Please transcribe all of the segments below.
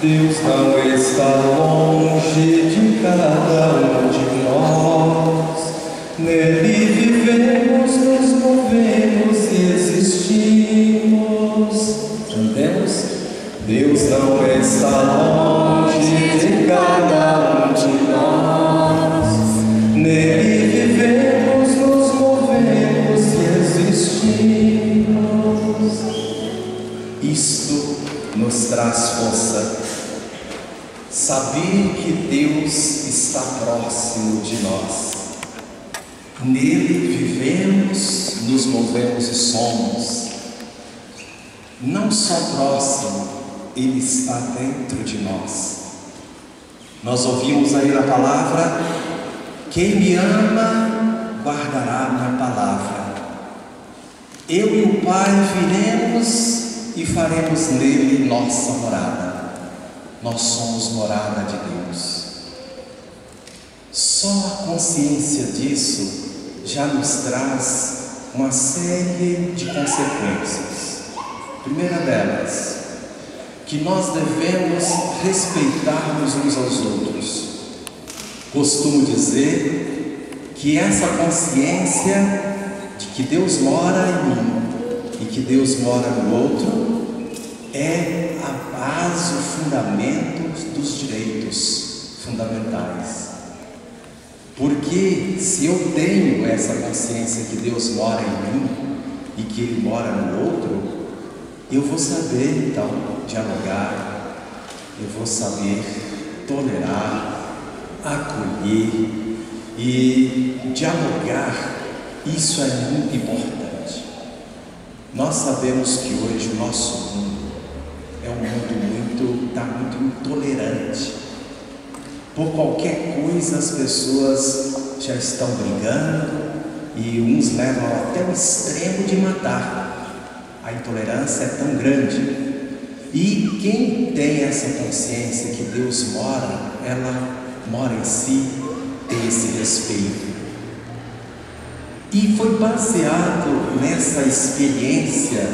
Deus não está longe de cada um de nós. Nele vivemos, nos movemos e existimos. Entendemos? Deus não está longe de cada um de nós. Nele vivemos, nos movemos e existimos. Isto nos traz força. Saber que Deus está próximo de nós. Nele vivemos, nos movemos e somos. Não só próximo, Ele está dentro de nós. Nós ouvimos aí na palavra: quem me ama, guardará minha palavra. Eu e o Pai viremos e faremos nele nossa morada. Nós somos morada de Deus. Só a consciência disso já nos traz uma série de consequências. Primeira delas, que nós devemos respeitar-nos uns aos outros. Costumo dizer que essa consciência de que Deus mora em mim e que Deus mora no outro é a base, o fundamento dos direitos fundamentais. Porque se eu tenho essa consciência que Deus mora em mim e que Ele mora no outro, eu vou saber então dialogar, eu vou saber tolerar, acolher e dialogar. Isso é muito importante. Nós sabemos que hoje o nosso mundo é um mundo muito intolerante. Por qualquer coisa as pessoas já estão brigando e uns levam até o extremo de matar. A intolerância é tão grande. E quem tem essa consciência que Deus mora, ela mora em si, tem esse respeito. E foi baseado nessa experiência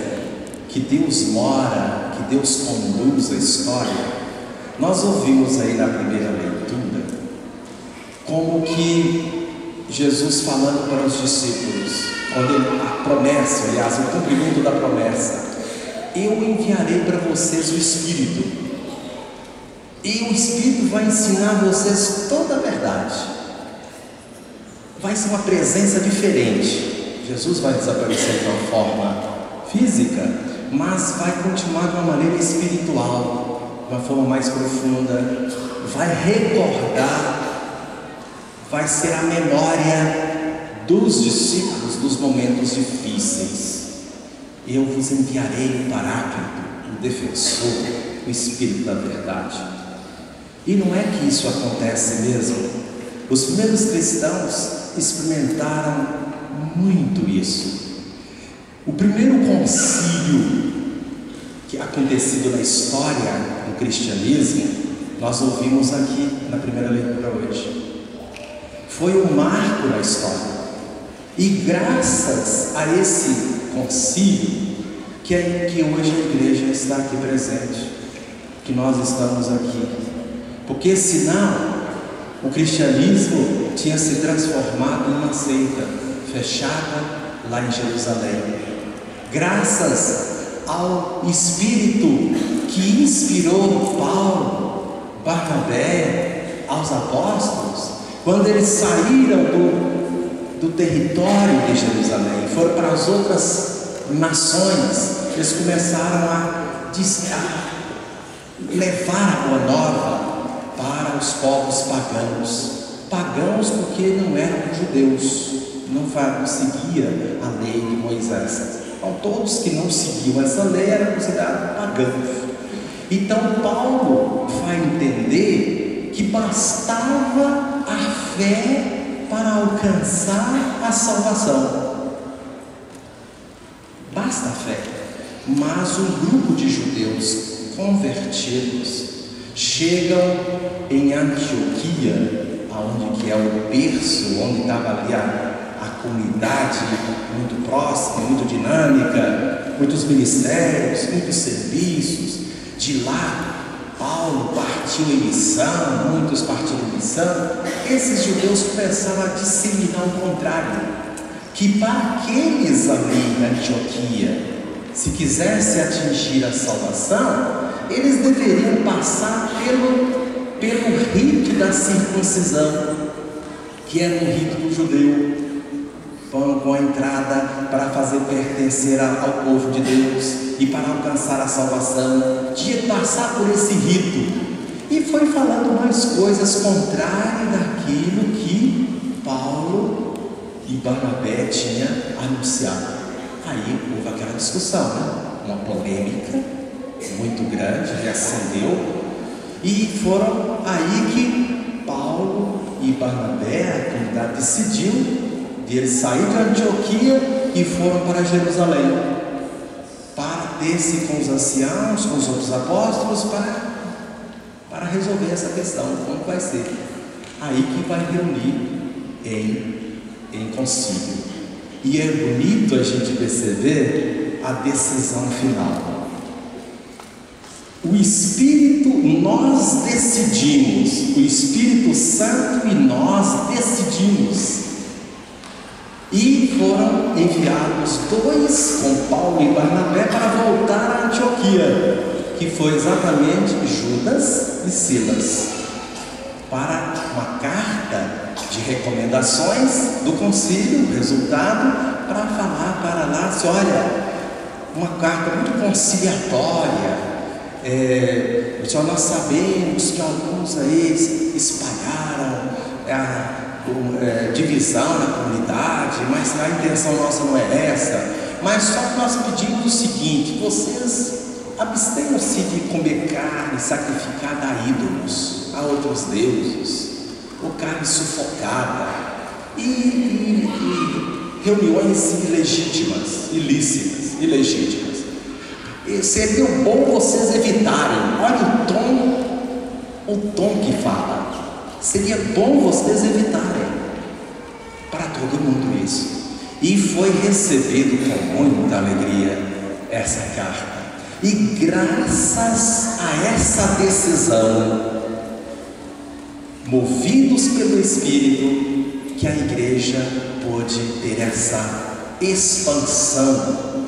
que Deus mora, que Deus conduz a história. Nós ouvimos aí na primeira leitura como que Jesus falando para os discípulos, quando a promessa, aliás, o cumprimento da promessa: eu enviarei para vocês o Espírito, e o Espírito vai ensinar vocês toda a verdade. Vai ser uma presença diferente. Jesus vai desaparecer de uma forma física, mas vai continuar de uma maneira espiritual, de uma forma mais profunda. Vai recordar, vai ser a memória dos discípulos dos momentos difíceis. Eu vos enviarei o Paráclito, o Defensor, o Espírito da verdade. E não é que isso acontece mesmo. Os primeiros cristãos experimentaram muito isso. O primeiro concílio que acontecido na história do cristianismo, nós ouvimos aqui na primeira leitura hoje. Foi um marco na história. E graças a esse concílio que hoje a igreja está aqui presente, que nós estamos aqui. Porque senão o cristianismo tinha se transformado numa seita fechada lá em Jerusalém. Graças ao Espírito que inspirou Paulo, Barnabé, aos apóstolos, quando eles saíram do território de Jerusalém, foram para as outras nações, eles começaram a levar a boa nova para os povos pagãos porque não eram judeus, não seguia a lei de Moisés. Então todos que não seguiam essa lei eram considerados pagãos. Então Paulo vai entender que bastava a fé para alcançar a salvação. Basta a fé. Mas um grupo de judeus convertidos chegam em Antioquia, onde que é o berço, onde estava ali a comunidade muito próxima, muito dinâmica, muitos ministérios, muitos serviços. De lá, Paulo Paulo partiu em missão, muitos partiram em missão, esses judeus começaram a disseminar o contrário, que para aqueles ali na Antioquia, se quisesse atingir a salvação, eles deveriam passar pelo rito da circuncisão, que era um rito do judeu, com a entrada para fazer pertencer ao povo de Deus e para alcançar a salvação, tinha que passar por esse rito. E foi falando mais coisas contrárias daquilo que Paulo e Barnabé tinham anunciado. Aí houve aquela discussão, né? Uma polêmica muito grande, que acendeu, e foram aí que Paulo e Barnabé, a comunidade decidiu de eles sair de Antioquia e foram para Jerusalém, para ter-se com os anciãos, com os outros apóstolos, para resolver essa questão, como vai ser. Aí que vai reunir em concílio. E é bonito a gente perceber a decisão final. O Espírito, nós decidimos, o Espírito Santo e nós decidimos. E foram enviados dois com Paulo e Barnabé para voltar a Antioquia, que foi exatamente Judas e Silas, para uma carta de recomendações do concílio, resultado, para falar para lá, se olha, uma carta muito conciliatória. Nós sabemos que alguns aí espalharam divisão na comunidade, mas a intenção nossa não é essa. Mas só que nós pedimos o seguinte: vocês abstenham-se de comer carne sacrificada a ídolos, a outros deuses, ou carne sufocada, e reuniões ilegítimas. E seria bom vocês evitarem. Olha o tom que fala. Seria bom vocês evitarem para todo mundo isso. E foi recebido com muita alegria essa carta. E graças a essa decisão, movidos pelo Espírito, que a igreja pôde ter essa expansão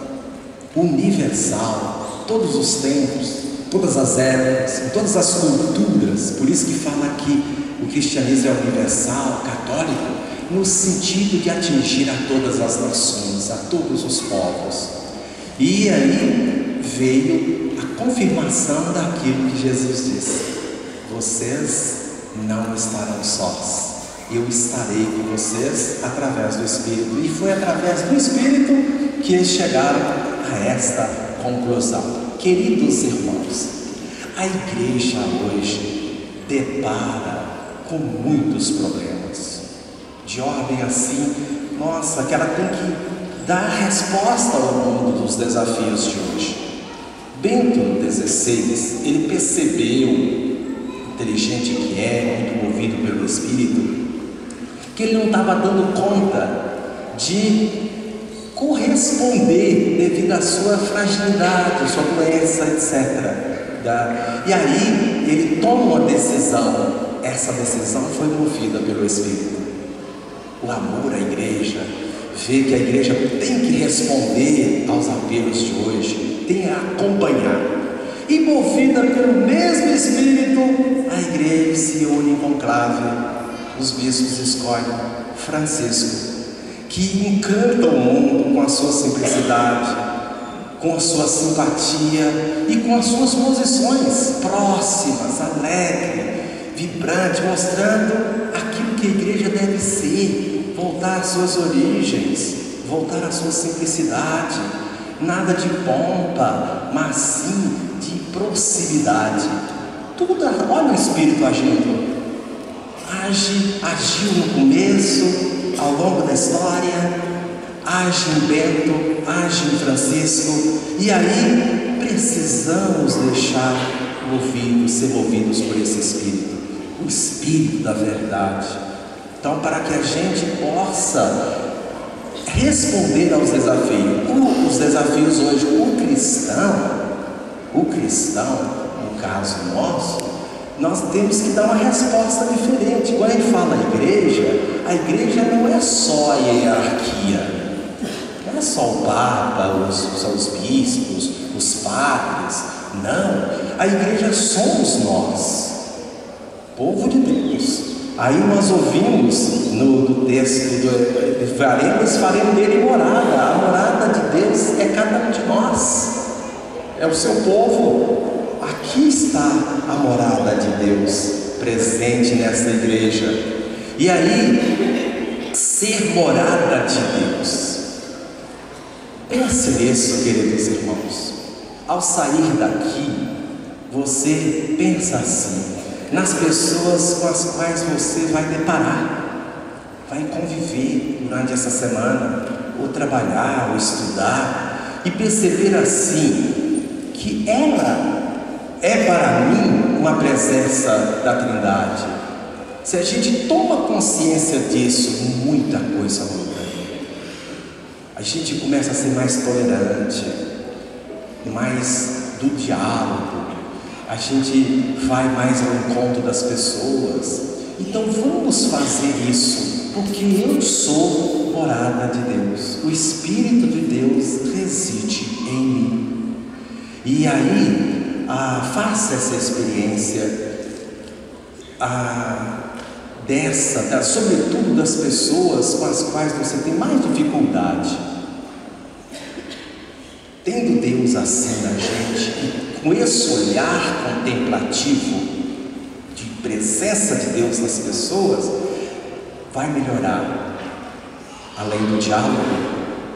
universal, todos os tempos, todas as épocas, todas as culturas. Por isso que fala que o cristianismo é universal, católico, no sentido de atingir a todas as nações, a todos os povos. E aí veio a confirmação daquilo que Jesus disse: vocês não estarão sós, eu estarei com vocês através do Espírito. E foi através do Espírito que eles chegaram a esta conclusão. Queridos irmãos, a igreja hoje depara com muitos problemas, de ordem assim, nossa, que ela tem que dar resposta ao mundo dos desafios de hoje. Bento XVI, ele percebeu, inteligente que é, muito movido pelo Espírito, que ele não estava dando conta de corresponder devido à sua fragilidade, sua doença, etc. E aí ele toma uma decisão. Essa decisão foi movida pelo Espírito. O amor à igreja, vê que a igreja tem que responder aos apelos de hoje, tem que acompanhar. E movida pelo mesmo Espírito, a igreja se une em conclave. Os bispos escolhem Francisco, que encanta o mundo com a sua simplicidade, com a sua simpatia e com as suas posições próximas, alegre, vibrante, mostrando aquilo que a igreja deve ser, voltar às suas origens, voltar à sua simplicidade, nada de pompa, mas sim de proximidade. Tudo, olha o Espírito agindo. Agiu no começo, ao longo da história, age em Bento, age em Francisco, e aí precisamos deixar ser movidos por esse Espírito, o Espírito da verdade. Então, para que a gente possa responder aos desafios, os desafios hoje, o cristão, no caso nosso, nós temos que dar uma resposta diferente. Quando a gente fala a igreja não é só a hierarquia, não é só o Papa, os bispos, os padres, não. A igreja somos nós, povo de Deus. Aí nós ouvimos no texto faremos dele morada. A morada de Deus é cada um de nós, é o seu povo. Aqui está a morada de Deus presente nesta igreja. E aí, ser morada de Deus, pense nisso, queridos irmãos. Ao sair daqui, você pensa assim nas pessoas com as quais você vai deparar, vai conviver durante essa semana, ou trabalhar, ou estudar, e perceber assim que ela é para mim uma presença da Trindade. Se a gente toma consciência disso, muita coisa muda. A gente começa a ser mais tolerante, mais do diálogo, a gente vai mais ao encontro das pessoas. Então vamos fazer isso, porque eu sou morada de Deus, o Espírito de Deus reside em mim. E aí, faça essa experiência sobretudo das pessoas com as quais você tem mais dificuldade. Tendo Deus assim na gente, com esse olhar contemplativo de presença de Deus nas pessoas, vai melhorar, além do diálogo,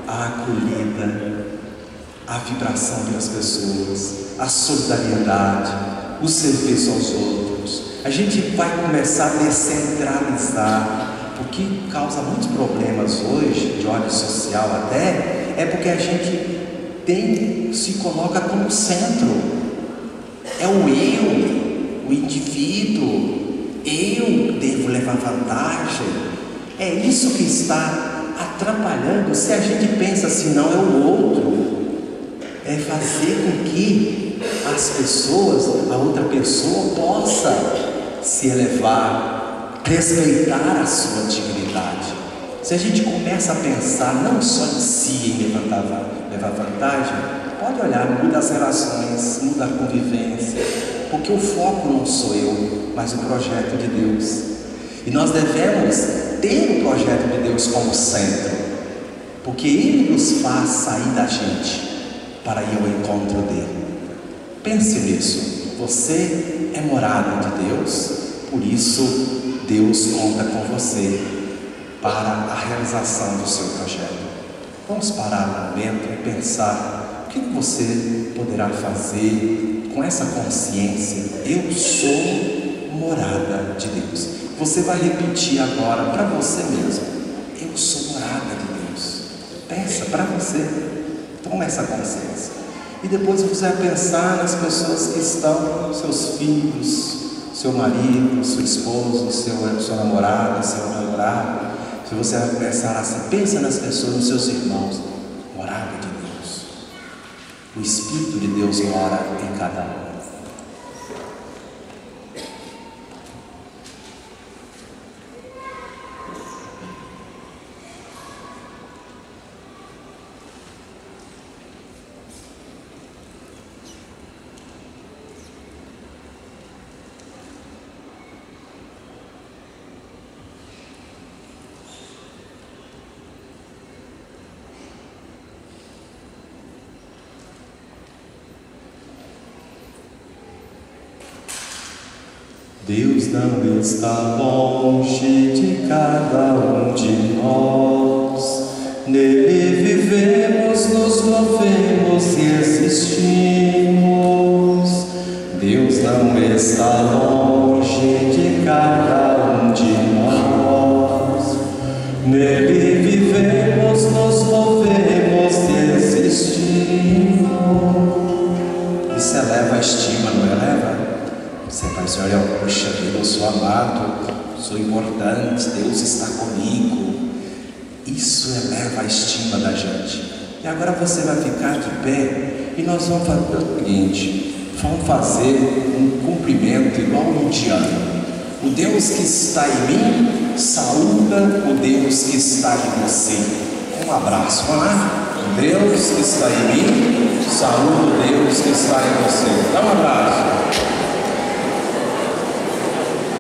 a acolhida, a vibração das pessoas, a solidariedade, o serviço aos outros. A gente vai começar a descentralizar. O que causa muitos problemas hoje, de ordem social até, é porque a gente se coloca como centro. É o eu, o indivíduo. Eu devo levar vantagem. É isso que está atrapalhando. Se a gente pensa assim, não, é o outro. É fazer com que as pessoas, a outra pessoa possa se elevar, respeitar a sua dignidade. Se a gente começa a pensar não só em si, em levar vantagem, pode olhar, muda as relações, muda a convivência, porque o foco não sou eu, mas o projeto de Deus. E nós devemos ter o projeto de Deus como centro, porque Ele nos faz sair da gente para ir ao encontro dele. Pense nisso. Você é morada de Deus, por isso Deus conta com você para a realização do seu projeto. Vamos parar um momento e pensar o que você poderá fazer com essa consciência. Eu sou morada de Deus. Você vai repetir agora para você mesmo: eu sou morada de Deus. Pensa para você. Toma essa consciência. E depois você vai pensar nas pessoas que estão, seus filhos, seu marido, seu esposo, seu namorado, seu namorado. Se você vai pensar assim, pensa nas pessoas, nos seus irmãos, morada de Deus. O Espírito de Deus mora em cada um. Deus não está longe de cada um de nós. Nele vivemos, nos movemos e existimos. Deus não está longe de cada um de nós. Nele vivemos, nos movemos e existimos. Isso eleva a estima, não eleva? Você vai dizer, olha, puxa vida, eu sou amado, sou importante, Deus está comigo. Isso eleva a estima da gente. E agora você vai ficar de pé e nós vamos fazer o seguinte: Vamos fazer um cumprimento igual um indiano. O Deus que está em mim saúda o Deus que está em você. Um abraço, vamos lá? O Deus que está em mim saúda o Deus que está em você. Dá um abraço.